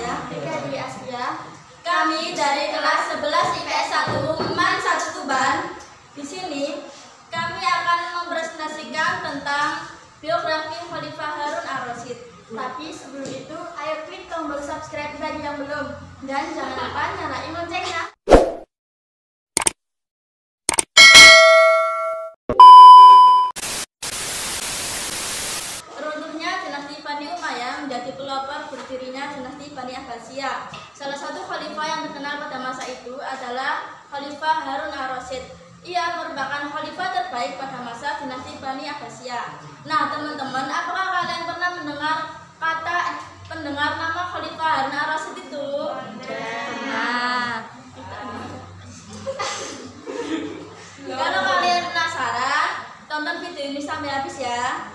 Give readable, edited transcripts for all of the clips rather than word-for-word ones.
saya, Dika Asia. Kami dari kelas 11 IPS 1 MAN 1 Tuban. Di sini kami akan mempresentasikan tentang biografi Khalifah Harun ar-Rasyid. Tapi sebelum itu, ayo klik tombol subscribe bagi yang belum, dan jangan lupa nyalain loncengnya. Bani Umayyah menjadi pelopor berdirinya dinasti Bani Abbasiyah. Salah satu khalifah yang terkenal pada masa itu adalah Khalifah Harun ar-Rasyid. Ia merupakan khalifah terbaik pada masa dinasti Bani Abbasiyah. Nah, teman-teman, apakah kalian pernah mendengar nama Khalifah Harun ar-Rasyid itu? Nah, kalau kalian penasaran, tonton video ini sampai habis ya.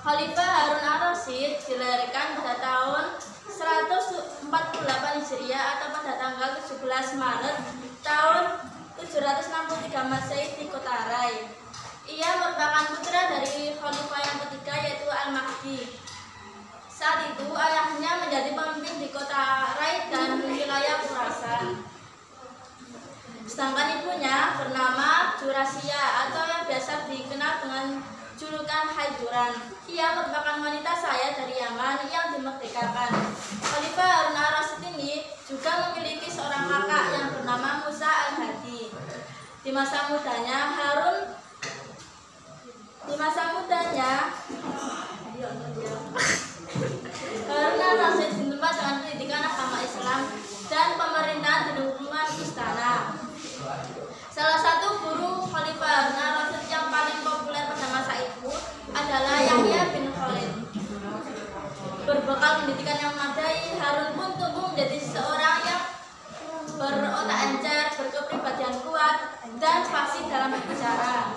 Khalifah Harun ar-Rasyid dilahirkan pada tahun 148 Hijriah atau pada tanggal 17 Maret tahun 763 Masehi di kota Rai. Ia merupakan putra dari khalifah yang ketiga, yaitu Al-Mahdi. Saat itu ayahnya menjadi pemimpin di kota Rai dan wilayah Khurasan. Sedangkan ibunya bernama Jurasia atau yang biasa dikenal dengan julukan Haiduran. Ia merupakan wanita saya dari Yaman yang dimerdekakan. Khalifah Harun ar-Rasyid ini juga memiliki seorang kakak yang bernama Musa al-Hadi. Di masa mudanya Harun ar-Rasyid ditempa dengan pendidikan agama Islam dan pemerintahan di lingkungan istana. Salah satu guru Khalifah Harun ar-Rasyid yang paling populer pada masa itu adalah Yahya bin Khalid. Berbekal pendidikan yang memadai, Harun pun tumbuh menjadi seorang yang berotak encer, berkepribadian kuat, dan fasih dalam berbicara.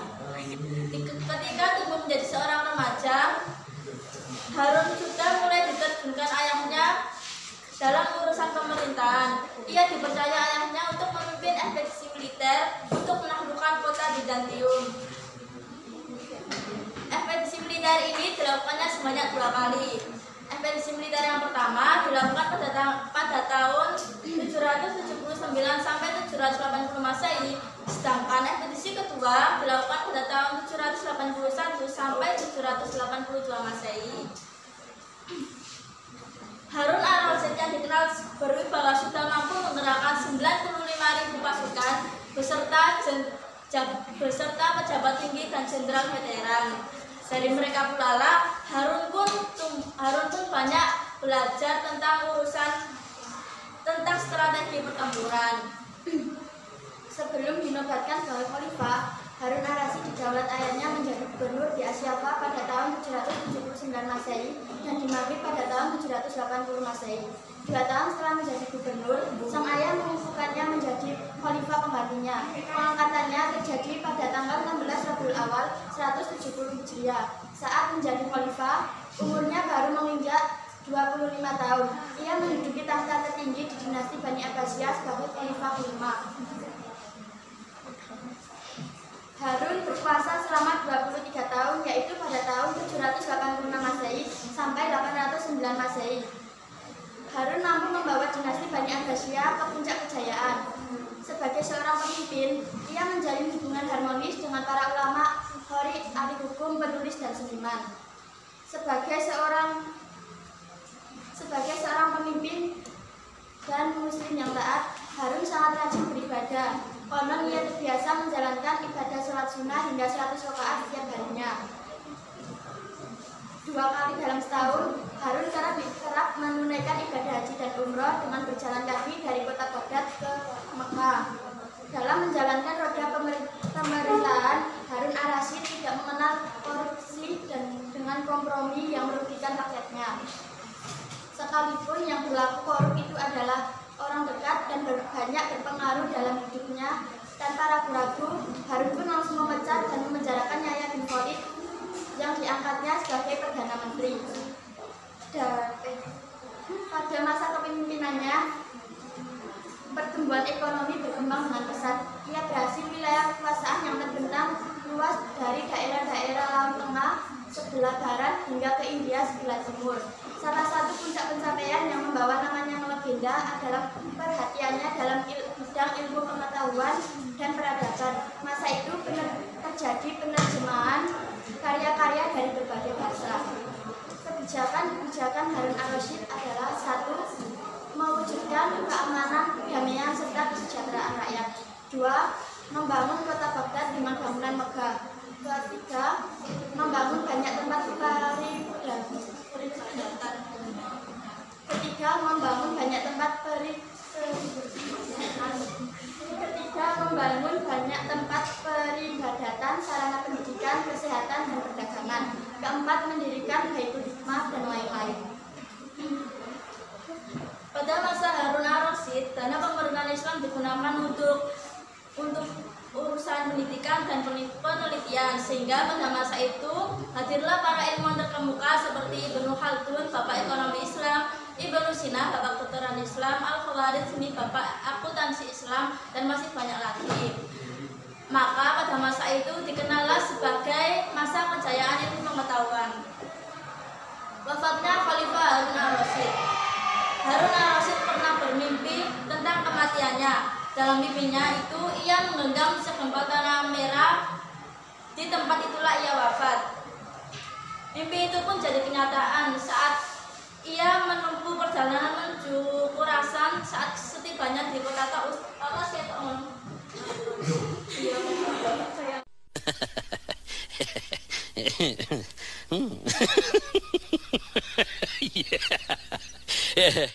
Ketika tumbuh menjadi seorang remaja, Harun sudah mulai diterjunkan ayahnya dalam urusan pemerintahan. Ia dipercaya ayahnya untuk memimpin ekspedisi militer untuk menaklukkan kota Bizantium. Ekspedisi militer ini dilakukannya sebanyak 2 kali. Ekspedisi militer yang pertama dilakukan pada tahun 779 sampai 780 Masehi, sedangkan ekspedisi kedua dilakukan pada tahun 781 sampai 782 Masehi. Harun ar-Rasyid yang dikenal berwibawa sudah mampu menggerakkan 95.000 pasukan beserta pejabat tinggi dan jenderal veteran. Dari mereka pula lah Harun pun banyak belajar tentang strategi pertempuran. Sebelum dinobatkan sebagai khalifah, Harun ar-Rasyid didaulat ayahnya menjadi gubernur di Asyafa pada tahun 779 Masehi dan di Maghrib pada tahun 780 Masehi. 2 tahun setelah menjadi gubernur, sang ayah mengukuhkannya menjadi khalifah penggantinya. Pengangkatannya terjadi pada tanggal 16 Rabiul Awal 170 Hijriah. Saat menjadi khalifah, umurnya baru menginjak 25 tahun. Ia menduduki tahta tertinggi di dinasti Bani Abbasiyah sebagai khalifah kelima. Harun berkuasa selama 23 tahun, yaitu pada tahun 786 Masehi sampai 809 Masehi. Harun mampu membawa dinasti Bani Abbasiyah ke puncak kejayaan. Sebagai seorang pemimpin, ia menjalin hubungan harmonis dengan para ulama, qori, ahli hukum, penulis, dan seniman. Sebagai seorang pemimpin dan muslim yang taat, Harun sangat rajin beribadah. Konon ia terbiasa menjalankan ibadah sholat sunnah hingga 100 rakaat setiap harinya. 2 kali dalam setahun, Harun kerap menunaikan ibadah haji dan umroh dengan berjalan kaki dari kota Baghdad ke Mekah. Dalam menjalankan roda pemerintahan, Harun ar-Rasyid tidak mengenal korupsi dan dengan kompromi yang merugikan rakyatnya. Sekalipun yang berlaku korup itu adalah orang dekat dan banyak berpengaruh dalam hidupnya, tanpa ragu-ragu Harun pun langsung memecat dan memenjarakan Yahya bin Khalid yang diangkatnya sebagai Perdana Menteri. Pada masa kepemimpinannya, pertumbuhan ekonomi berkembang dengan pesat. Ia berhasil wilayah kekuasaan yang terbentang luas dari daerah-daerah Laut Tengah sebelah barat hingga ke India sebelah timur. Salah satu puncak pencapaian yang membawa namanya melegenda adalah perhatiannya dalam bidang ilmu pengetahuan dan peradaban. Masa itu terjadi penerjemahan karya-karya dari berbagai bahasa. Kebijakan Harun ar-Rasyid adalah: 1. Mewujudkan keamanan, kedamaian, serta kesejahteraan rakyat. 2. Membangun kota Baghdad dengan bangunan megah. 3. Membangun banyak tempat peribadatan. 4. Membangun banyak tempat peribadatan, sarana pendidikan, kesehatan, dan perdagangan. 4. Mendirikan Baitul Hikmah dan lain-lain. Pada masa Harun ar-Rasyid, dana pemerintahan Islam digunakan untuk urusan pendidikan dan penelitian, sehingga pada masa itu hadirlah para ilmuwan terkemuka seperti Ibnu Khaldun, bapak ekonomi Islam, Ibnu Sina, bapak kedokteran Islam, Al-Khawarizmi, bapak akuntansi Islam, dan masih banyak lagi. Maka pada masa itu dikenallah sebagai masa kejayaan ilmu pengetahuan. Wafatnya Khalifah Harun ar-Rasyid. Harun ar-Rasyid pernah bermimpi tentang kematiannya. Dalam mimpinya itu ia menggenggam segempa tanah merah. Di tempat itulah ia wafat. Mimpi itu pun jadi kenyataan saat ia menempuh perjalanan menuju Khurasan. Saat setibanya di kota Taus, Yeah.